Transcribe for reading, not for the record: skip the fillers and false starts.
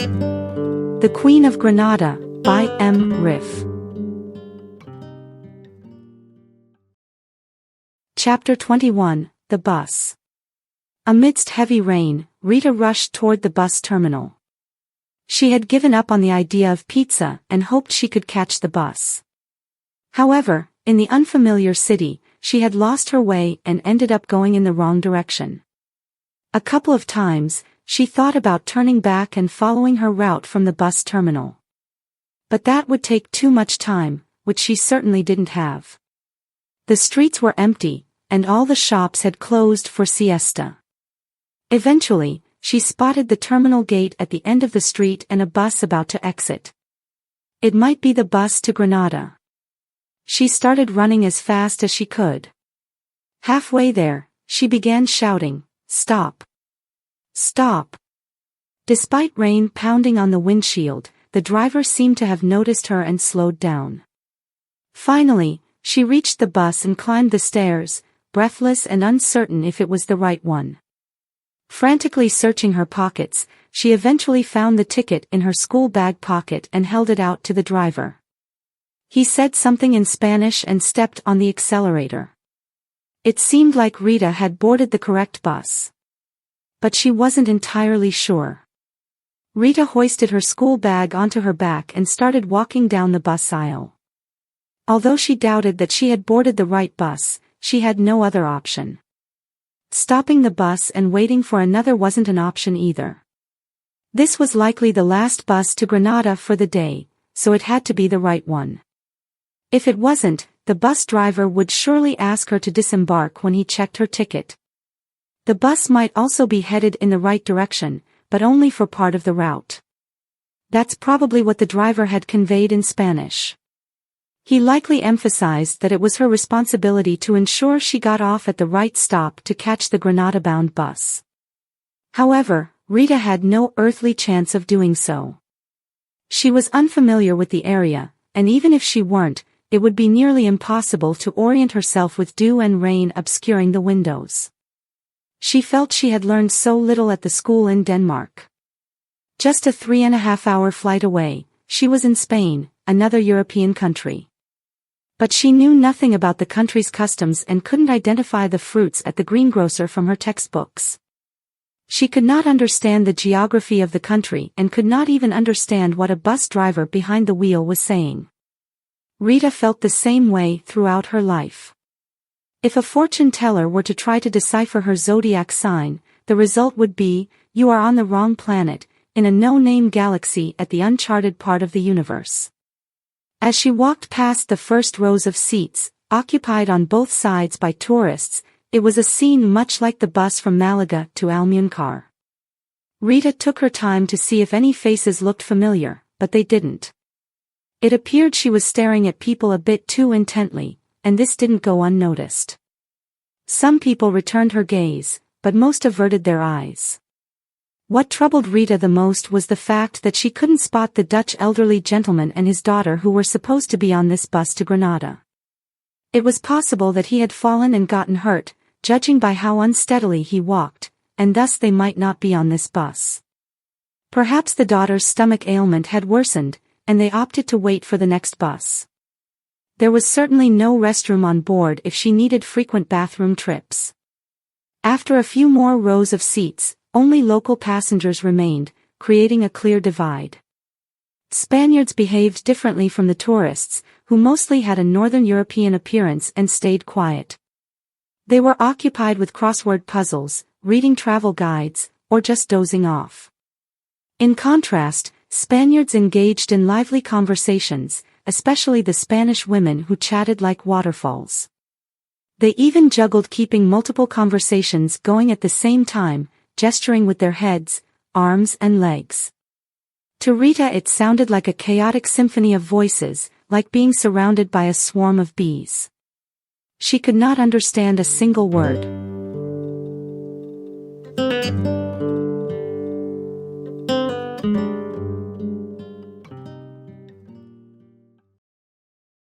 The Queen of Granada, by M. Riff. Chapter 21, The Bus. Amidst heavy rain, Rita rushed toward the bus terminal. She had given up on the idea of pizza and hoped she could catch the bus. However, in the unfamiliar city, she had lost her way and ended up going in the wrong direction. A couple of times, she thought about turning back and following her route from the bus terminal. But that would take too much time, which she certainly didn't have. The streets were empty, and all the shops had closed for siesta. Eventually, she spotted the terminal gate at the end of the street and a bus about to exit. It might be the bus to Granada. She started running as fast as she could. Halfway there, she began shouting, "Stop! Stop!" Despite rain pounding on the windshield, the driver seemed to have noticed her and slowed down. Finally, she reached the bus and climbed the stairs, breathless and uncertain if it was the right one. Frantically searching her pockets, she eventually found the ticket in her school bag pocket and held it out to the driver. He said something in Spanish and stepped on the accelerator. It seemed like Rita had boarded the correct bus. But she wasn't entirely sure. Rita hoisted her school bag onto her back and started walking down the bus aisle. Although she doubted that she had boarded the right bus, she had no other option. Stopping the bus and waiting for another wasn't an option either. This was likely the last bus to Granada for the day, so it had to be the right one. If it wasn't, the bus driver would surely ask her to disembark when he checked her ticket. The bus might also be headed in the right direction, but only for part of the route. That's probably what the driver had conveyed in Spanish. He likely emphasized that it was her responsibility to ensure she got off at the right stop to catch the Granada-bound bus. However, Rita had no earthly chance of doing so. She was unfamiliar with the area, and even if she weren't, it would be nearly impossible to orient herself with dew and rain obscuring the windows. She felt she had learned so little at the school in Denmark. Just a 3.5-hour flight away, she was in Spain, another European country. But she knew nothing about the country's customs and couldn't identify the fruits at the greengrocer from her textbooks. She could not understand the geography of the country and could not even understand what a bus driver behind the wheel was saying. Rita felt the same way throughout her life. If a fortune teller were to try to decipher her zodiac sign, the result would be, "You are on the wrong planet, in a no-name galaxy at the uncharted part of the universe." As she walked past the first rows of seats, occupied on both sides by tourists, it was a scene much like the bus from Malaga to Almunkar. Rita took her time to see if any faces looked familiar, but they didn't. It appeared she was staring at people a bit too intently, and this didn't go unnoticed. Some people returned her gaze, but most averted their eyes. What troubled Rita the most was the fact that she couldn't spot the Dutch elderly gentleman and his daughter who were supposed to be on this bus to Granada. It was possible that he had fallen and gotten hurt, judging by how unsteadily he walked, and thus they might not be on this bus. Perhaps the daughter's stomach ailment had worsened, and they opted to wait for the next bus. There was certainly no restroom on board if she needed frequent bathroom trips. After a few more rows of seats, only local passengers remained, creating a clear divide. Spaniards behaved differently from the tourists, who mostly had a Northern European appearance and stayed quiet. They were occupied with crossword puzzles, reading travel guides, or just dozing off. In contrast, Spaniards engaged in lively conversations, especially the Spanish women who chatted like waterfalls. They even juggled keeping multiple conversations going at the same time, gesturing with their heads, arms and legs. To Rita it sounded like a chaotic symphony of voices, like being surrounded by a swarm of bees. She could not understand a single word.